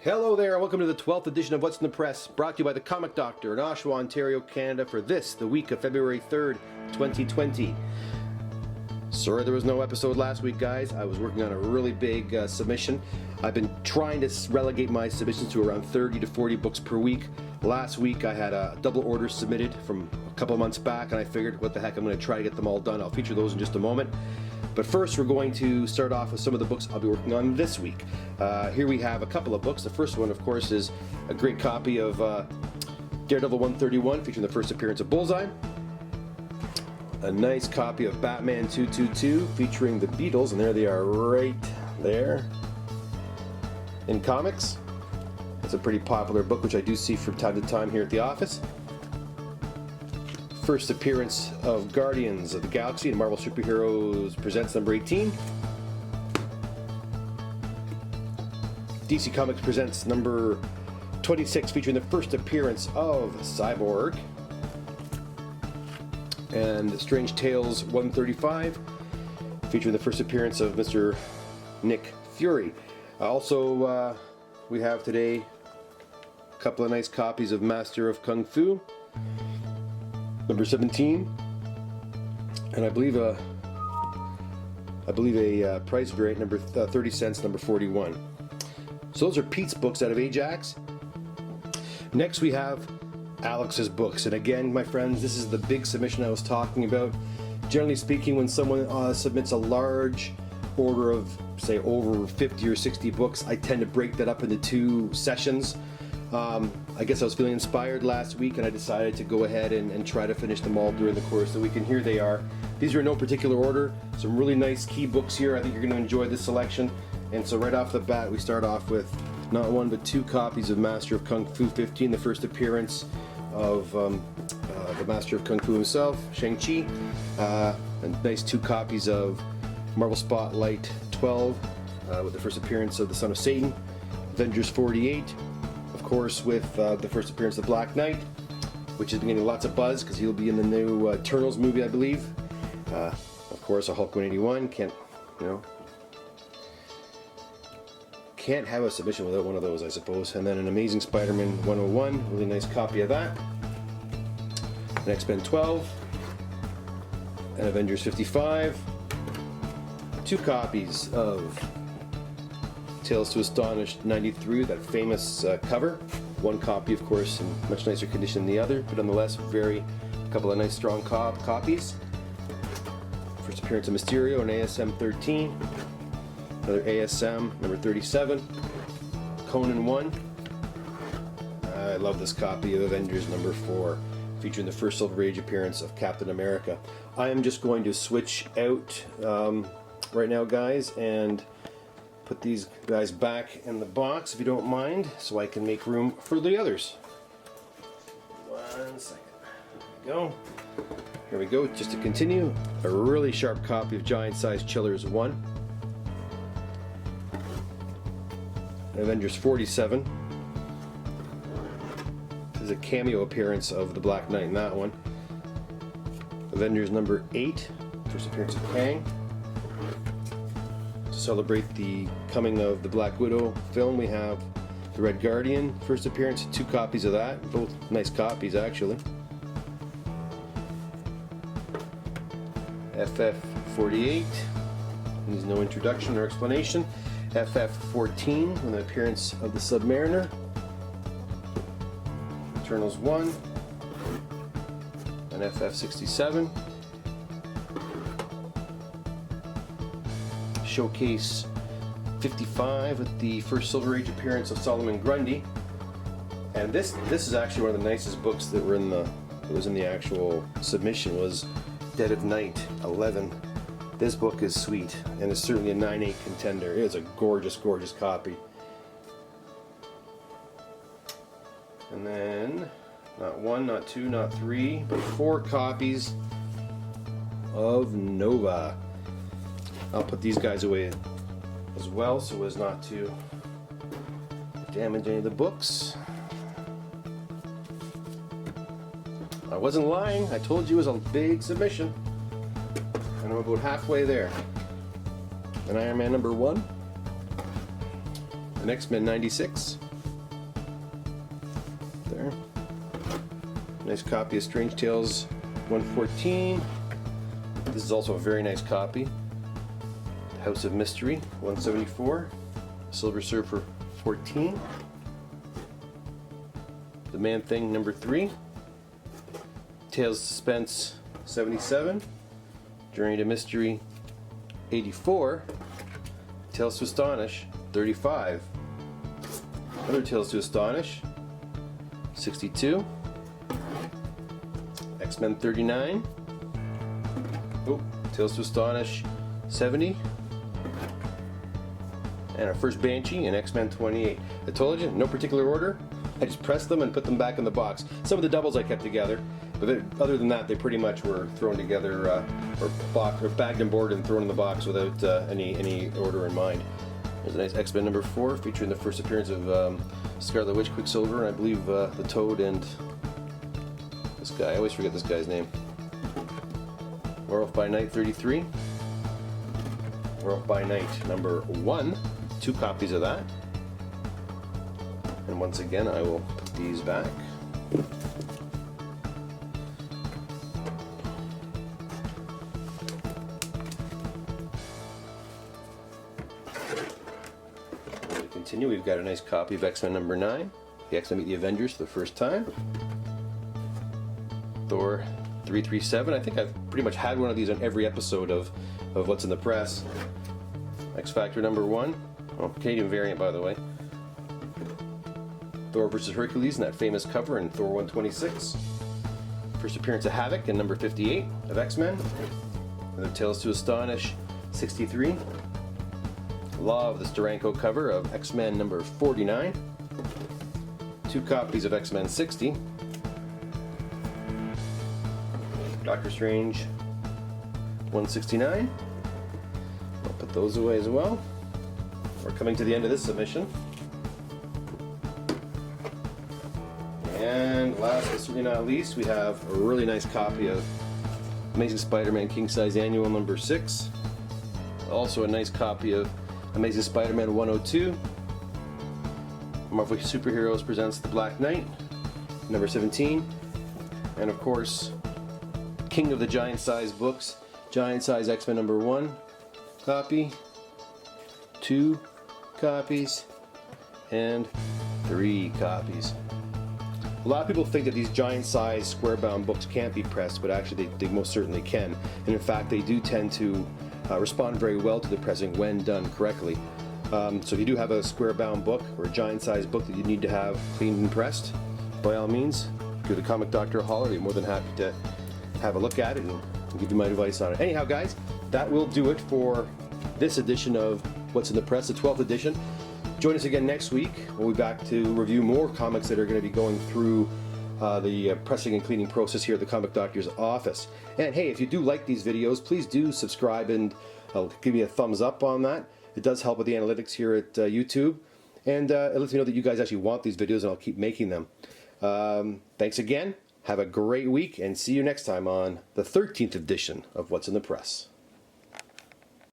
Hello there, and welcome to the 12th edition of What's in the Press, brought to you by the Comic Doctor in Oshawa, Ontario, Canada, for this, the week of February 3rd, 2020. Sorry there was no episode last week, guys. I was working on a really big submission. I've been trying to relegate my submissions to around 30 to 40 books per week. Last week I had a double order submitted from a couple of months back, and I figured, what the heck, I'm going to try to get them all done. I'll feature those in just a moment. But first, we're going to start off with some of the books I'll be working on this week. Here we have a couple of books. The first one, of course, is a great copy of Daredevil 131, featuring the first appearance of Bullseye. A nice copy of Batman 222, featuring the Beatles, and there they are right there in comics. It's a pretty popular book, which I do see from time to time here at the office. First appearance of Guardians of the Galaxy and Marvel Superheroes Presents number 18. DC Comics presents number 26, featuring the first appearance of Cyborg. And Strange Tales 135, featuring the first appearance of Mr. Nick Fury. Also, we have today a couple of nice copies of Master of Kung Fu, number 17, and I believe a price variant, number 30 cents, number 41. So those are Pete's books out of Ajax. Next we have Alex's books, and again, my friends, this is the big submission I was talking about. Generally speaking, when someone submits a large order of, say, over 50 or 60 books, I tend to break that up into two sessions. I guess I was feeling inspired last week, and I decided to go ahead and try to finish them all during the course of the week, and here they are. These are in no particular order. Some really nice key books here. I think you're going to enjoy this selection. And so right off the bat, we start off with not one but two copies of Master of Kung Fu 15, the first appearance of the Master of Kung Fu himself, Shang-Chi. And nice two copies of Marvel Spotlight 12, with the first appearance of the Son of Satan, Avengers 48. Of course, with the first appearance of Black Knight, which has been getting lots of buzz because he'll be in the new Eternals movie, I believe. Of course, a Hulk 181. Can't have a submission without one of those, I suppose. And then an Amazing Spider-Man 101, really nice copy of that. An X-Men 12, and Avengers 55. Two copies of Tales to Astonish 93, that famous cover. One copy, of course, in much nicer condition than the other, but nonetheless, a couple of nice strong copies. First appearance of Mysterio in ASM 13. Another ASM, number 37. Conan 1. I love this copy of Avengers number 4, featuring the first Silver Age appearance of Captain America. I am just going to switch out right now, guys, and put these guys back in the box, if you don't mind, so I can make room for the others. 1 second. There we go. Here we go. Just to continue, a really sharp copy of Giant Size Chillers 1. Avengers 47. This is a cameo appearance of the Black Knight in that one. Avengers number 8. First appearance of Kang. To celebrate the coming of the Black Widow film, we have the Red Guardian first appearance, two copies of that, both nice copies actually. FF48 needs no introduction or explanation. FF14 with an appearance of the Submariner. Eternals 1, and FF67. Showcase 55 with the first Silver Age appearance of Solomon Grundy, and this is actually one of the nicest books that was in the actual submission, was Dead of Night 11. This book is sweet, and it's certainly a 9/8 contender. It is a gorgeous, gorgeous copy. And then not one, not two, not three, but 4 copies of Nova. I'll put these guys away as well so as not to damage any of the books. I wasn't lying. I told you it was a big submission. And I'm about halfway there. An Iron Man number 1. An X-Men 96. Nice copy of Strange Tales 114. This is also a very nice copy. House of Mystery 174. Silver Surfer 14. The Man Thing number 3. Tales of Suspense 77. Journey to Mystery 84. Tales to Astonish 35. Other Tales to Astonish 62. X-Men 39. Oh, Tales to Astonish 70. And our first Banshee in X-Men 28. I told you, no particular order. I just pressed them and put them back in the box. Some of the doubles I kept together, but other than that, they pretty much were thrown together or bagged and boarded and thrown in the box without any order in mind. There's a nice X-Men number 4 featuring the first appearance of Scarlet Witch, Quicksilver, and I believe the Toad and this guy. I always forget this guy's name. Werewolf by Night 33. Werewolf by Night number 1. 2 copies of that. And once again, I will put these back. To continue, we've got a nice copy of X-Men number 9. The X-Men meet the Avengers for the first time. Thor 337. I think I've pretty much had one of these on every episode of What's in the Press. X-Factor number 1. Oh, Canadian variant, by the way. Thor vs. Hercules in that famous cover in Thor 126. First appearance of Havoc in number 58 of X-Men. Another Tales to Astonish 63. Law of the Steranko cover of X-Men number 49. 2 copies of X-Men 60. Doctor Strange 169. I'll put those away as well. We're coming to the end of this submission. And last but certainly not least, we have a really nice copy of Amazing Spider-Man King Size Annual number 6. Also a nice copy of Amazing Spider-Man 102. Marvel Superheroes presents The Black Knight, number 17. And of course, King of the Giant Size books, Giant Size X-Men number 1 copy, 2 copies, and 3 copies. A lot of people think that these giant size square bound books can't be pressed, but actually they most certainly can. And in fact, they do tend to respond very well to the pressing when done correctly. So if you do have a square bound book or a giant size book that you need to have cleaned and pressed, by all means, give the Comic Doctor a holler. I'd be more than happy to have a lock at it and give you my advice on it. Anyhow, guys, that will do it for this edition of What's in the Press, the 12th edition. Join us again next week. We'll be back to review more comics that are going to be going through the pressing and cleaning process here at the Comic Doctor's office. And hey, if you do like these videos, please do subscribe and give me a thumbs up on that. It does help with the analytics here at YouTube. And it lets me know that you guys actually want these videos, and I'll keep making them. Thanks again. Have a great week, and see you next time on the 13th edition of What's in the Press.